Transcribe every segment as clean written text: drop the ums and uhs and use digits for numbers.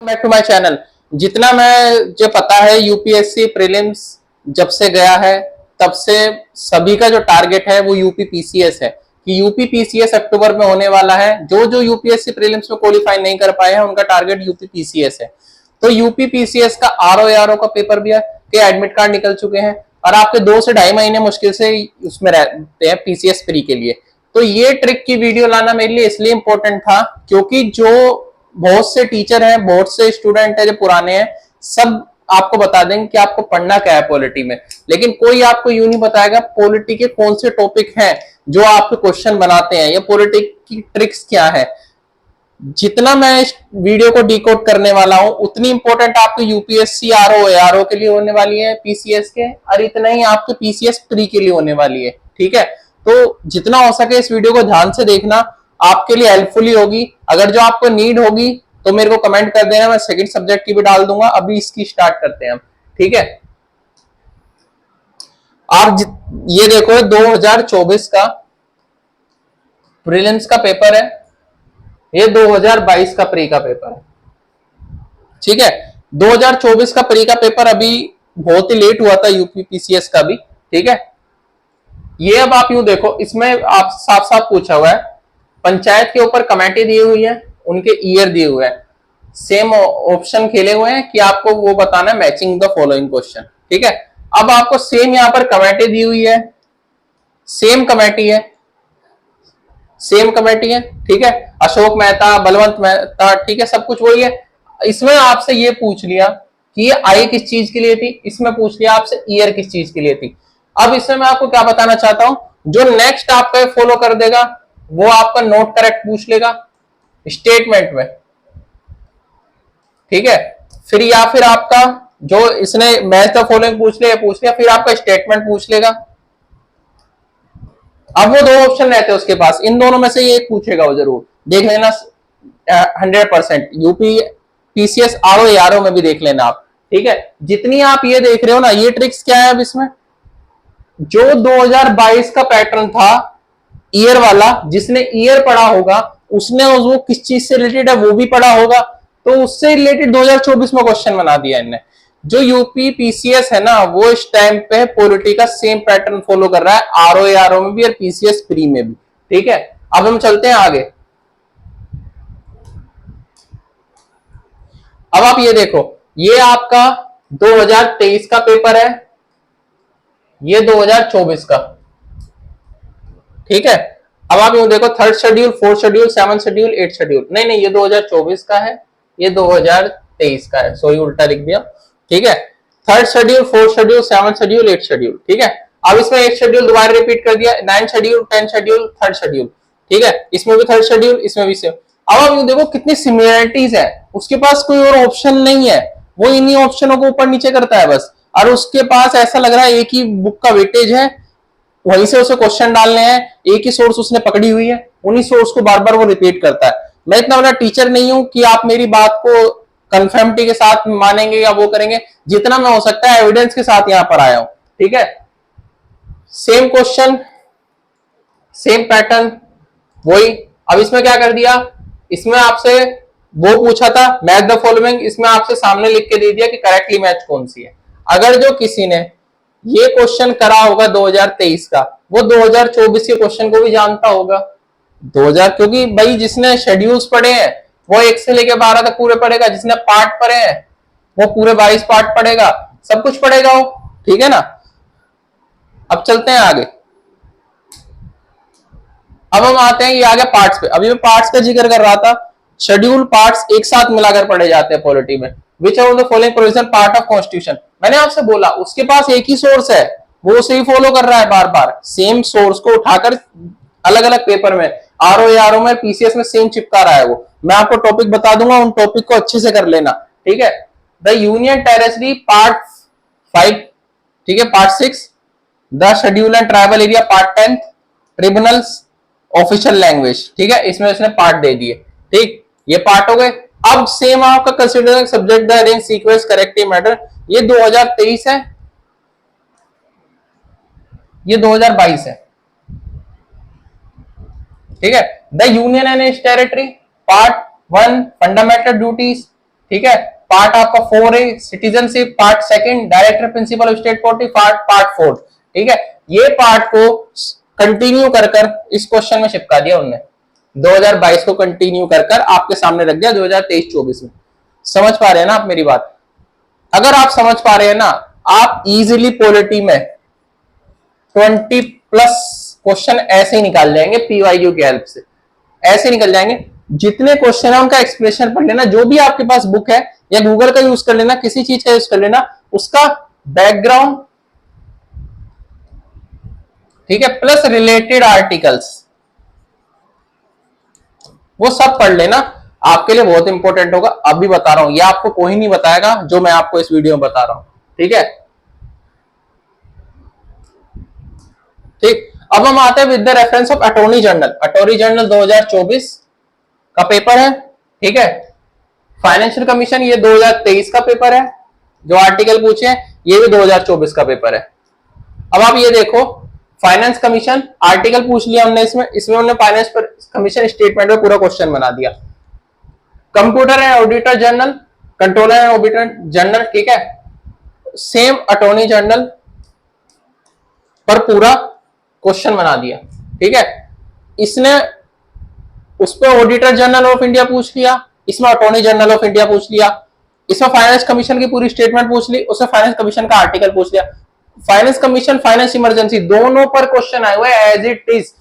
Back to my channel. जितना मैं जो पता है यूपीएससी प्रीलिम्स जब से गया है तब से सभी का जो टारगेट है वो यूपी पीसीएस है कि यूपी पीसीएस अक्टूबर में होने वाला है। जो जो यूपीएससी प्रीलिम्स में क्वालिफाई नहीं कर पाए हैं उनका टारगेट यूपी पीसीएस है। तो यूपी पीसीएस का आरओ का पेपर भी है कि एडमिट कार्ड निकल चुके हैं और आपके 2 से ढाई महीने मुश्किल से उसमें रहते हैं पीसीएस प्री के लिए। तो ये ट्रिक की वीडियो लाना मेरे लिए इसलिए इंपॉर्टेंट था क्योंकि जो बहुत से टीचर हैं, बहुत से स्टूडेंट हैं जो पुराने हैं, सब आपको बता देंगे कि आपको पढ़ना क्या है पॉलिटी में, लेकिन कोई आपको यूं नहीं बताएगा पॉलिटी के कौन से टॉपिक हैं जो आपके क्वेश्चन बनाते हैं या पॉलिटी की ट्रिक्स क्या है। जितना मैं इस वीडियो को डिकोड करने वाला हूं उतनी इंपॉर्टेंट आपको यूपीएससी आरओ के लिए होने वाली है पीसीएस के, और इतना ही आपके पीसीएस प्री के लिए होने वाली है। ठीक है, तो जितना हो सके इस वीडियो को ध्यान से देखना, आपके लिए हेल्पफुल होगी। अगर जो आपको नीड होगी तो मेरे को कमेंट कर देना, मैं सेकंड सब्जेक्ट की भी डाल दूंगा। अभी इसकी स्टार्ट करते हैं हम। ठीक है, आप ये देखो 2024 का प्रीलिम्स का पेपर है, ये 2022 का प्री का पेपर है। ठीक है, 2024 का प्री का पेपर अभी बहुत ही लेट हुआ था यूपी पीसीएस का भी। ठीक है, ये अब आप यूं देखो, इसमें आप साफ साफ पूछा हुआ है, पंचायत के ऊपर कमेटी दी हुई है, उनके ईयर दिए हुए हैं, सेम ऑप्शन खेले हुए हैं कि आपको वो बताना है मैचिंग द फॉलोइंग क्वेश्चन। ठीक है, अब आपको सेम यहां पर कमेटी दी हुई है, सेम कमेटी है, सेम कमेटी है। ठीक है, अशोक मेहता, बलवंत मेहता, ठीक है, सब कुछ वही है। इसमें आपसे ये पूछ लिया कि ये आई किस चीज के लिए थी, इसमें पूछ लिया आपसे ईयर किस चीज के लिए थी। अब इसमें मैं आपको क्या बताना चाहता हूं, जो नेक्स्ट आपका फॉलो कर देगा वो आपका नोट करेक्ट पूछ लेगा स्टेटमेंट में। ठीक है, फिर या फिर आपका जो इसने मैच द फॉलोइंग पूछ लिया, फिर आपका स्टेटमेंट पूछ लेगा। अब वो दो ऑप्शन रहते हैं उसके पास, इन दोनों में से ये एक पूछेगा, वो जरूर देख लेना। 100% यूपी पीसीएस आरओ में भी देख लेना आप। ठीक है, जितनी आप ये देख रहे हो ना, ये ट्रिक्स क्या है अब इसमें, जो 2022 का पैटर्न था ईयर वाला, जिसने ईयर पढ़ा होगा उसने वो किस चीज से रिलेटेड है वो भी पढ़ा होगा, तो उससे रिलेटेड 2024 में क्वेश्चन बना दिया इनने। जो यूपी पीसीएस है ना, वो इस टाइम पे पॉलिटी का सेम पैटर्न फॉलो कर रहा है आरओ में भी और पीसीएस प्री में भी। ठीक है, अब हम चलते हैं आगे। अब आप ये देखो, ये आपका 2023 का पेपर है, ये 2024 का। ठीक है, अब आप यूं देखो, third schedule, fourth schedule, seven schedule, eight schedule, नहीं नहीं ये 2024 का है, ये 2023 का है, सॉरी उल्टा लिख दिया। ठीक है, third schedule, fourth schedule, seven schedule, eight schedule. ठीक है, अब इसमें एक शेड्यूल दोबारा रिपीट कर दिया, 9 शेड्यूल, 10 शेड्यूल, थर्ड शेड्यूल। ठीक है, इसमें भी थर्ड शेड्यूल, इसमें भी सेम। अब आप देखो कितनी सिमिलरिटीज है, उसके पास कोई और ऑप्शन नहीं है, वो इन्हीं ऑप्शनों को ऊपर नीचे करता है बस, और उसके पास ऐसा लग रहा है एक ही बुक का वेटेज है, वहीं से उसे क्वेश्चन डालने हैं, एक ही सोर्स उसने पकड़ी हुई है, उन्हीं सोर्स को बार बार वो रिपीट करता है। मैं इतना बड़ा टीचर नहीं हूं कि आप मेरी बात को कंफर्मिटी के साथ मानेंगे या वो करेंगे, जितना मैं हो सकता है एविडेंस के साथ यहां पर आया हूं। ठीक है, सेम क्वेश्चन, सेम पैटर्न, वही। अब इसमें क्या कर दिया, इसमें आपसे वो पूछा था मैच द फॉलोइंग, इसमें आपसे सामने लिख के दे दिया कि करेक्टली मैच कौन सी है। अगर जो किसी ने ये क्वेश्चन करा होगा 2023 का, वो 2024 के क्वेश्चन को भी जानता होगा। 2000, क्योंकि भाई जिसने शेड्यूल्स पढ़े हैं वो 1 से लेकर 12 तक पूरे पढ़ेगा, जिसने पार्ट पढ़े हैं वो पूरे 22 पार्ट पढ़ेगा, सब कुछ पढ़ेगा वो। ठीक है ना, अब चलते हैं आगे। अब हम आते हैं ये आगे पार्ट्स पे। अभी मैं पार्ट्स का जिक्र कर रहा था, शेड्यूल पार्ट्स एक साथ मिलाकर पढ़े जाते हैं पॉलिटी में। Which are the following provision part of constitution, मैंने आपसे बोला उसके पास एक ही सोर्स है, वो उसे ही फॉलो कर रहा है बार बार, सेम सोर्स को उठाकर अलग अलग पेपर में आरओ में पीसीएस में सेम चिपका रहा है वो। मैं आपको टॉपिक बता दूंगा, उन टॉपिक को अच्छे से कर लेना। ठीक है, द यूनियन टेरिटरी पार्ट 5, ठीक है, part 6, the schedule and tribal area part 10, tribunals, official language. ठीक है, इसमें इसने पार्ट दे दिए। ठीक, ये पार्ट हो गए। अब सेम आपका considering subject the arrange sequence corrective matter, ये 2023 है, ये 2022 है। ठीक है, the union and it's territory part 1 fundamental duties, ठीक है। पार्ट आपका 4 है citizenship, part second director principle of state polity, part 4, ठीक है। ये पार्ट को कंटिन्यू कर कर इस क्वेश्चन में चिपका दिया उन्होंने, 2022 को कंटिन्यू कर कर आपके सामने रख दिया 2023-24 में। समझ पा रहे हैं ना आप मेरी बात? अगर आप समझ पा रहे हैं ना, आप इजीली पॉलिटी में 20+ क्वेश्चन ऐसे ही निकाल जाएंगे पीवाईक्यू की हेल्प से, ऐसे निकल जाएंगे। जितने क्वेश्चन है उनका एक्सप्लेनेशन पढ़ लेना, जो भी आपके पास बुक है या गूगल का यूज कर लेना, किसी चीज का यूज कर लेना, उसका बैकग्राउंड, ठीक है, प्लस रिलेटेड आर्टिकल्स, वो सब पढ़ लेना, आपके लिए बहुत इंपॉर्टेंट होगा। अभी बता रहा हूं, ये आपको कोई नहीं बताएगा जो मैं आपको इस वीडियो में बता रहा हूं, ठीक है। ठीक, अब हम आते हैं with the reference of attorney general. Attorney general 2024 का पेपर है, ठीक है। फाइनेंशियल कमीशन ये 2023 का पेपर है, जो आर्टिकल पूछे ये भी 2024 का पेपर है। अब आप ये देखो, फाइनेंस कमीशन आर्टिकल पूछ लिया हमने, इसमें हमने फाइनेंस कमीशन स्टेटमेंट में पूरा क्वेश्चन बना दिया। Computer and auditor general, controller and auditor general, ठीक है, सेम अटॉर्नी जनरल पर पूरा क्वेश्चन बना दिया, ठीक है। इसने उस पर ऑडिटर जनरल ऑफ इंडिया पूछ लिया, इसमें अटॉर्नी जनरल ऑफ इंडिया पूछ लिया, इसमें फाइनेंस कमीशन की पूरी स्टेटमेंट पूछ ली, उसमें फाइनेंस कमीशन का आर्टिकल पूछ लिया। फाइनेंस कमीशन, फाइनेंस इमरजेंसी दोनों पर क्वेश्चन आए हुए एज इट इज।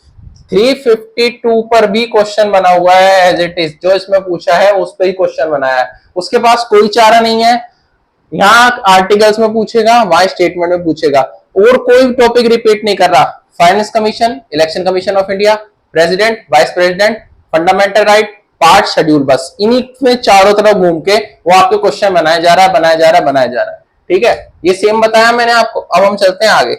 352 पर भी क्वेश्चन बना हुआ है एज इट इज, जो इसमें पूछा है उस पर ही क्वेश्चन बनाया है। उसके पास कोई चारा नहीं है, यहाँ आर्टिकल्स में पूछेगा, वहां स्टेटमेंट में पूछेगा, और कोई टॉपिक रिपीट नहीं कर रहा। Finance commission, election commission of India, president, vice president, fundamental right, part schedule, बस इन्हीं में चारों तरफ घूम के वो आपके क्वेश्चन बनाया जा रहा है, बनाया जा रहा है, बनाया जा रहा है, ठीक है। ये सेम बताया मैंने आपको। अब हम चलते हैं आगे।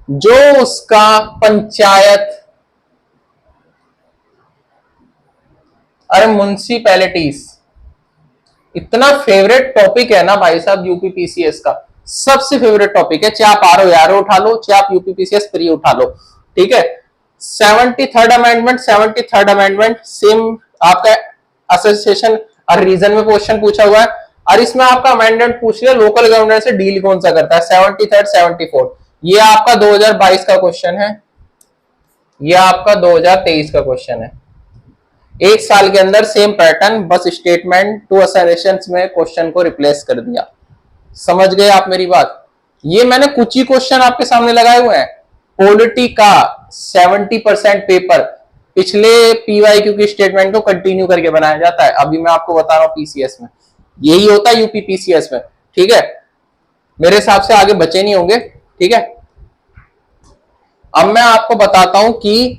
जो उसका पंचायत, अरे म्युनिसिपैलिटीज, इतना फेवरेट टॉपिक है ना भाई साहब यूपीपीसीएस का, सबसे फेवरेट टॉपिक है। चाहे आप आरओ यारो उठा लो, चाहे आप यूपीपीसीएस प्री उठा लो, ठीक है। 73rd amendment, 73rd amendment same आपका एसोसिएशन और रीजन में क्वेश्चन पूछा हुआ है, और इसमें आपका अमेंडमेंट पूछ लिया लोकल गवर्नमेंट से डील कौन सा करता है, 73rd 74। ये आपका 2022 का क्वेश्चन है, ये आपका 2023 का क्वेश्चन है। एक साल के अंदर सेम पैटर्न, बस स्टेटमेंट टू असेशन में क्वेश्चन को रिप्लेस कर दिया। समझ गए आप मेरी बात? ये मैंने कुछ ही क्वेश्चन आपके सामने लगाए हुए हैं। पॉलिटी का 70% पेपर पिछले पीवाईक्यू की स्टेटमेंट को कंटिन्यू करके बनाया जाता है। अभी मैं आपको बता रहा हूं पीसीएस में यही होता है, यूपी पीसीएस में, ठीक है। मेरे हिसाब से आगे बचे नहीं होंगे, ठीक है। अब मैं आपको बताता हूं कि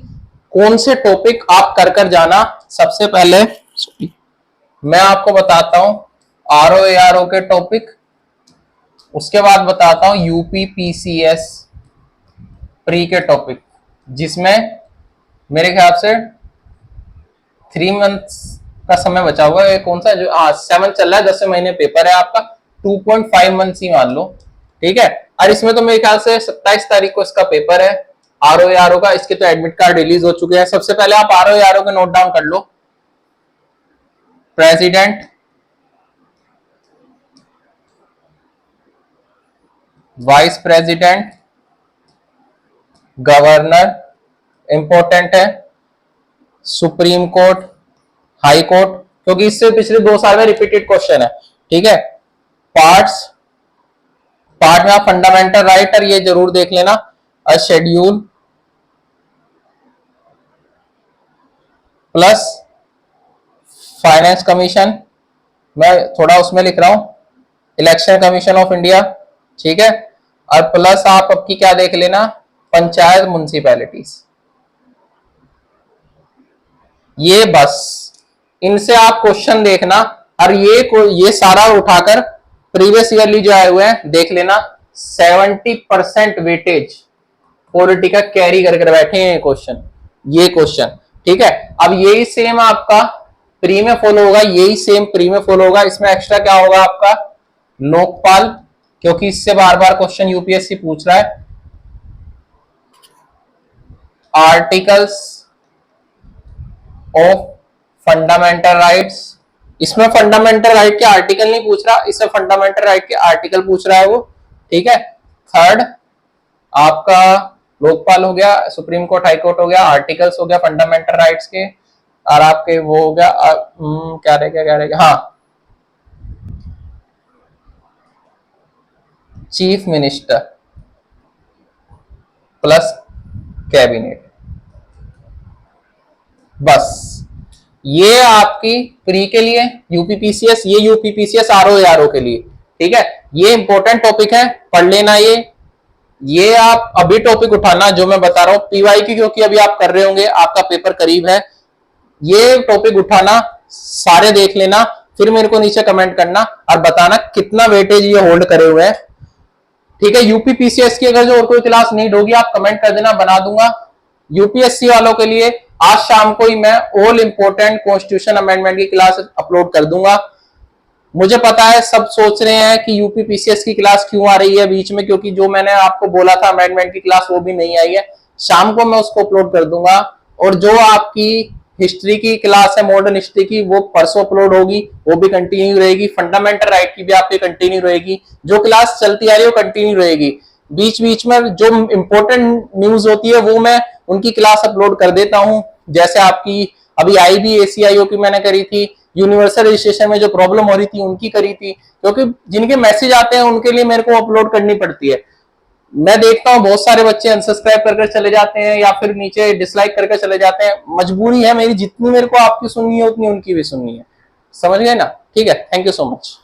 कौन से टॉपिक आप कर कर जाना। सबसे पहले मैं आपको बताता हूं आरओ के टॉपिक, उसके बाद बताता हूं यूपी पीसीएस प्री के टॉपिक, जिसमें मेरे ख्याल से 3 मंथ्स का समय बचा हुआ है। कौन सा जो 7 चल रहा है, 10 महीने पेपर है आपका, 2.5 मंथ्स ही मान लो, ठीक है। और इसमें तो मेरे ख्याल से 27 तारीख को इसका पेपर है आरओ का। इसके तो एडमिट कार्ड रिलीज हो चुके हैं। सबसे पहले आप आरओ के नोट डाउन कर लो। President, vice president, governor, important है, सुप्रीम कोर्ट, हाई कोर्ट, क्योंकि इससे पिछले 2 साल में रिपीटेड क्वेश्चन है, ठीक है। पार्ट में आप फंडामेंटल राइट, और ये जरूर देख लेना, अ शेड्यूल प्लस फाइनेंस कमीशन, मैं थोड़ा उसमें लिख रहा हूं, इलेक्शन कमीशन ऑफ इंडिया, ठीक है। और प्लस आप आपकी क्या देख लेना, पंचायत म्युनिसिपैलिटीज। ये बस इनसे आप क्वेश्चन देखना, और ये सारा उठाकर प्रीवियस ईयरली जो आए हुए हैं देख लेना। 70% वेटेज पॉलिटी का कैरी करके बैठे हैं क्वेश्चन, ये क्वेश्चन, ठीक है। अब यही सेम आपका प्री में फॉलो होगा, यही सेम प्री में फॉलो होगा। इसमें एक्स्ट्रा क्या होगा आपका, लोकपाल, क्योंकि इससे बार बार क्वेश्चन यूपीएससी पूछ रहा है। आर्टिकल्स ऑफ फंडामेंटल राइट्स, इसमें फंडामेंटल राइट के आर्टिकल नहीं पूछ रहा, इसमें फंडामेंटल राइट के आर्टिकल पूछ रहा है वो, ठीक है। थर्ड आपका लोकपाल हो गया, सुप्रीम कोर्ट हाई कोर्ट हो गया, आर्टिकल्स हो गया फंडामेंटल राइट्स के, और आपके वो हो गया क्या रहेगा, हाँ, चीफ मिनिस्टर प्लस कैबिनेट। बस ये आपकी प्री के लिए यूपीपीसीएस, ये यूपीपीसीएस आरओ के लिए, ठीक है। ये इंपॉर्टेंट टॉपिक है, पढ़ लेना ये आप अभी टॉपिक उठाना जो मैं बता रहा हूं पीवाई की, क्योंकि अभी आप कर रहे होंगे, आपका पेपर करीब है। ये टॉपिक उठाना, सारे देख लेना, फिर मेरे को नीचे कमेंट करना और बताना कितना वेटेज ये होल्ड करे हुए हैं, ठीक है। यूपीपीसीएस की अगर जो और कोई क्लास नीड होगी आप कमेंट कर देना, बना दूंगा। यूपीएससी वालों के लिए आज शाम को ही मैं ऑल इंपोर्टेंट कॉन्स्टिट्यूशन अमेंडमेंट की क्लास अपलोड कर दूंगा। मुझे पता है सब सोच रहे हैं कि यूपीपीसीएस की क्लास क्यों आ रही है बीच में, क्योंकि जो मैंने आपको बोला था अमेंडमेंट की क्लास वो भी नहीं आई है। शाम को मैं उसको अपलोड कर दूंगा, और जो आपकी हिस्ट्री की क्लास है, मॉडर्न हिस्ट्री की, वो परसों अपलोड होगी, वो भी कंटिन्यू रहेगी। फंडामेंटल राइट की भी आपकी कंटिन्यू रहेगी, जो क्लास चलती आ रही है वो कंटिन्यू रहेगी। बीच बीच में जो इंपॉर्टेंट न्यूज होती है वो मैं उनकी क्लास अपलोड कर देता हूं, जैसे आपकी अभी आई बी एसीआईओ की मैंने करी थी, यूनिवर्सल रजिस्ट्रेशन में जो प्रॉब्लम हो रही थी उनकी करी थी, क्योंकि जिनके मैसेज आते हैं उनके लिए मेरे को अपलोड करनी पड़ती है। मैं देखता हूँ बहुत सारे बच्चे अनसब्सक्राइब करके चले जाते हैं या फिर नीचे डिसलाइक करके चले जाते हैं, मजबूरी है मेरी, जितनी मेरे को आपकी सुननी है उतनी उनकी भी सुननी है, समझ गए ना, ठीक है। Thank you so much.